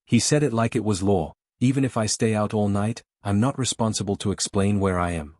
He said it like it was law: even if I stay out all night, I'm not responsible to explain where I am.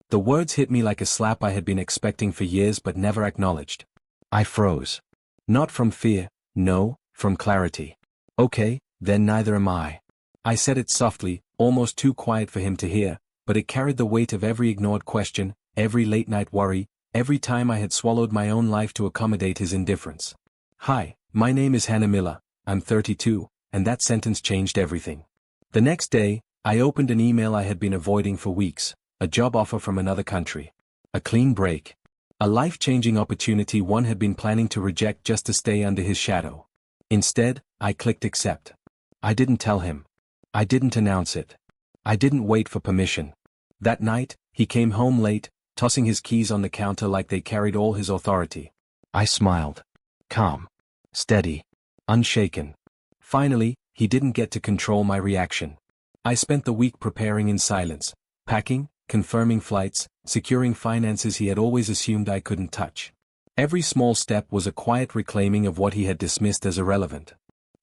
The words hit me like a slap I had been expecting for years but never acknowledged. I froze. Not from fear, no, from clarity. Okay, then neither am I. I said it softly, almost too quiet for him to hear, but it carried the weight of every ignored question, every late-night worry, every time I had swallowed my own life to accommodate his indifference. Hi, my name is Hannah Miller, I'm 32, and that sentence changed everything. The next day, I opened an email I had been avoiding for weeks, a job offer from another country. A clean break. A life-changing opportunity one had been planning to reject just to stay under his shadow. Instead, I clicked accept. I didn't tell him. I didn't announce it. I didn't wait for permission. That night, he came home late, tossing his keys on the counter like they carried all his authority. I smiled. Calm. Steady. Unshaken. Finally, he didn't get to control my reaction. I spent the week preparing in silence, packing, confirming flights, securing finances he had always assumed I couldn't touch. Every small step was a quiet reclaiming of what he had dismissed as irrelevant.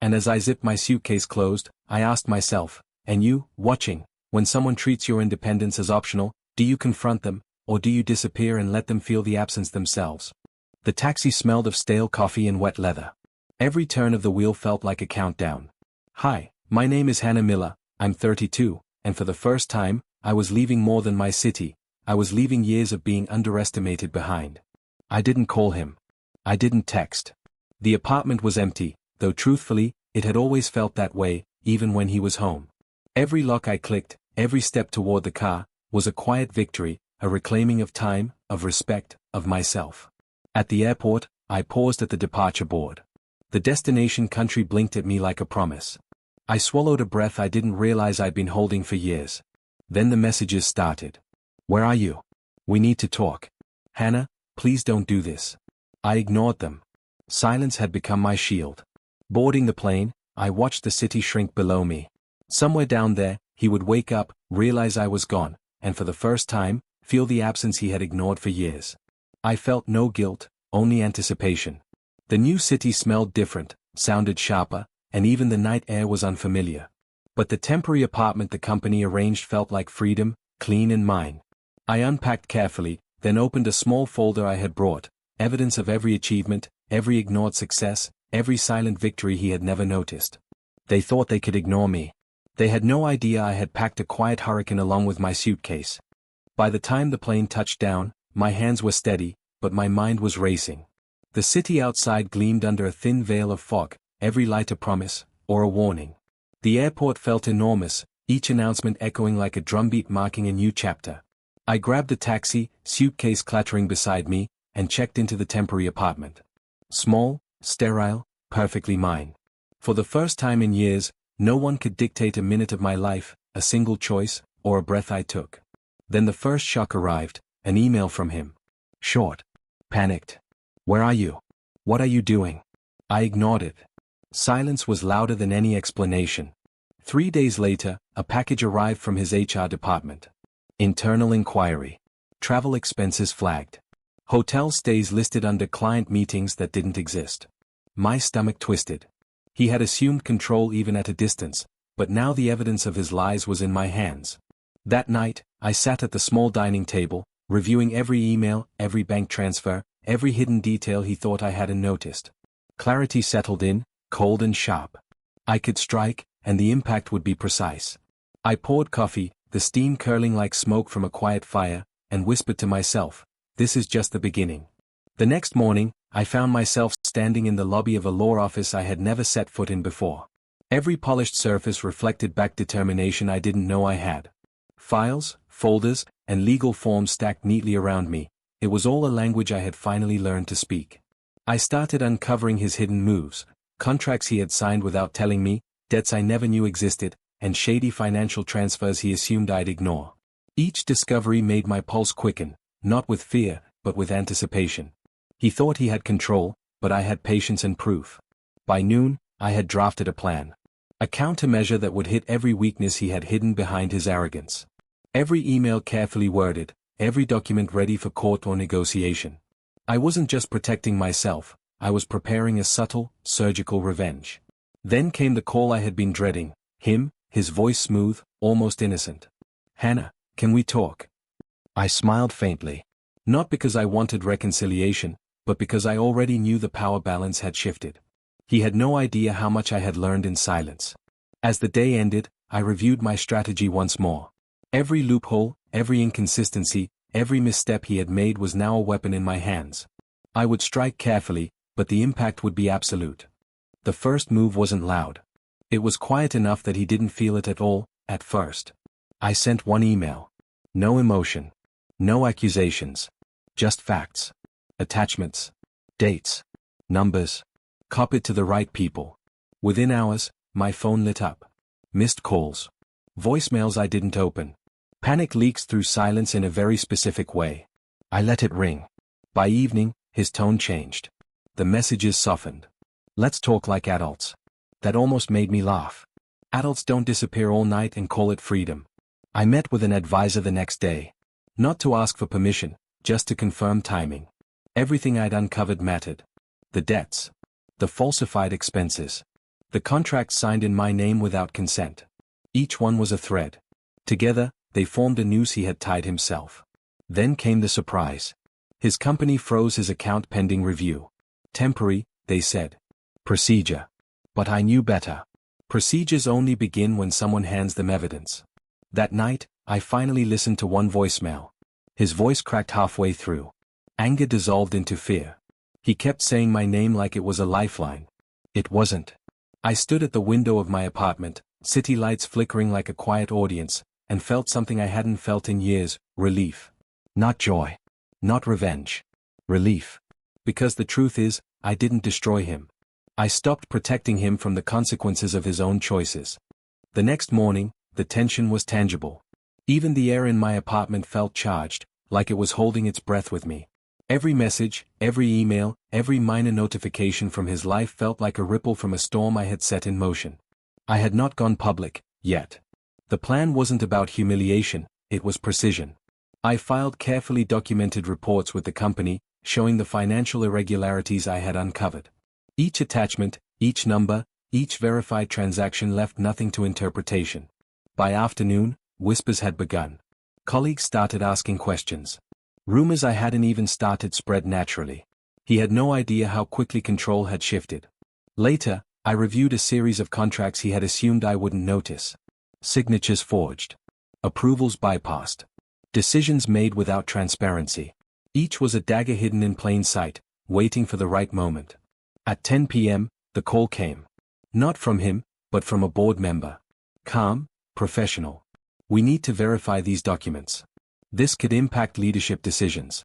And as I zipped my suitcase closed, I asked myself, and you, watching, when someone treats your independence as optional, do you confront them, or do you disappear and let them feel the absence themselves? The taxi smelled of stale coffee and wet leather. Every turn of the wheel felt like a countdown. Hi, my name is Hannah Miller, I'm 32, and for the first time, I was leaving more than my city. I was leaving years of being underestimated behind. I didn't call him. I didn't text. The apartment was empty, though truthfully, it had always felt that way, even when he was home. Every lock I clicked, every step toward the car, was a quiet victory, a reclaiming of time, of respect, of myself. At the airport, I paused at the departure board. The destination country blinked at me like a promise. I swallowed a breath I didn't realize I'd been holding for years. Then the messages started. Where are you? We need to talk. Hannah, please don't do this. I ignored them. Silence had become my shield. Boarding the plane, I watched the city shrink below me. Somewhere down there, he would wake up, realize I was gone, and for the first time, feel the absence he had ignored for years. I felt no guilt, only anticipation. The new city smelled different, sounded sharper, and even the night air was unfamiliar. But the temporary apartment the company arranged felt like freedom, clean and mine. I unpacked carefully, then opened a small folder I had brought, evidence of every achievement, every ignored success, every silent victory he had never noticed. They thought they could ignore me. They had no idea I had packed a quiet hurricane along with my suitcase. By the time the plane touched down, my hands were steady, but my mind was racing. The city outside gleamed under a thin veil of fog, every light a promise, or a warning. The airport felt enormous, each announcement echoing like a drumbeat marking a new chapter. I grabbed a taxi, suitcase clattering beside me, and checked into the temporary apartment. Small, sterile, perfectly mine. For the first time in years, no one could dictate a minute of my life, a single choice, or a breath I took. Then the first shock arrived, an email from him. Short. Panicked. Where are you? What are you doing? I ignored it. Silence was louder than any explanation. 3 days later, a package arrived from his HR department. Internal inquiry. Travel expenses flagged. Hotel stays listed under client meetings that didn't exist. My stomach twisted. He had assumed control even at a distance, but now the evidence of his lies was in my hands. That night, I sat at the small dining table, reviewing every email, every bank transfer, every hidden detail he thought I hadn't noticed. Clarity settled in, cold and sharp. I could strike, and the impact would be precise. I poured coffee, the steam curling like smoke from a quiet fire, and whispered to myself, this is just the beginning. The next morning, I found myself standing in the lobby of a law office I had never set foot in before. Every polished surface reflected back determination I didn't know I had. Files, folders, and legal forms stacked neatly around me. It was all a language I had finally learned to speak. I started uncovering his hidden moves, contracts he had signed without telling me, debts I never knew existed, and shady financial transfers he assumed I'd ignore. Each discovery made my pulse quicken, not with fear, but with anticipation. He thought he had control, but I had patience and proof. By noon, I had drafted a plan. A countermeasure that would hit every weakness he had hidden behind his arrogance. Every email carefully worded, every document ready for court or negotiation. I wasn't just protecting myself, I was preparing a subtle, surgical revenge. Then came the call I had been dreading, his voice smooth, almost innocent. "Hannah, can we talk?" I smiled faintly. Not because I wanted reconciliation, but because I already knew the power balance had shifted. He had no idea how much I had learned in silence. As the day ended, I reviewed my strategy once more. Every loophole, every inconsistency, every misstep he had made was now a weapon in my hands. I would strike carefully, but the impact would be absolute. The first move wasn't loud. It was quiet enough that he didn't feel it at all, at first. I sent one email. No emotion. No accusations. Just facts. Attachments. Dates. Numbers. Copied to the right people. Within hours, my phone lit up. Missed calls. Voicemails I didn't open. Panic leaks through silence in a very specific way. I let it ring. By evening, his tone changed. The messages softened. "Let's talk like adults." That almost made me laugh. Adults don't disappear all night and call it freedom. I met with an advisor the next day. Not to ask for permission, just to confirm timing. Everything I'd uncovered mattered. The debts. The falsified expenses. The contracts signed in my name without consent. Each one was a thread. Together, they formed a noose he had tied himself. Then came the surprise. His company froze his account pending review. Temporary, they said. Procedure. But I knew better. Procedures only begin when someone hands them evidence. That night, I finally listened to one voicemail. His voice cracked halfway through. Anger dissolved into fear. He kept saying my name like it was a lifeline. It wasn't. I stood at the window of my apartment, city lights flickering like a quiet audience, and felt something I hadn't felt in years, relief. Not joy. Not revenge. Relief. Because the truth is, I didn't destroy him. I stopped protecting him from the consequences of his own choices. The next morning, the tension was tangible. Even the air in my apartment felt charged, like it was holding its breath with me. Every message, every email, every minor notification from his life felt like a ripple from a storm I had set in motion. I had not gone public, yet. The plan wasn't about humiliation, it was precision. I filed carefully documented reports with the company, showing the financial irregularities I had uncovered. Each attachment, each number, each verified transaction left nothing to interpretation. By afternoon, whispers had begun. Colleagues started asking questions. Rumors I hadn't even started spread naturally. He had no idea how quickly control had shifted. Later, I reviewed a series of contracts he had assumed I wouldn't notice. Signatures forged. Approvals bypassed. Decisions made without transparency. Each was a dagger hidden in plain sight, waiting for the right moment. At 10 p.m., the call came. Not from him, but from a board member. Calm, professional. "We need to verify these documents. This could impact leadership decisions."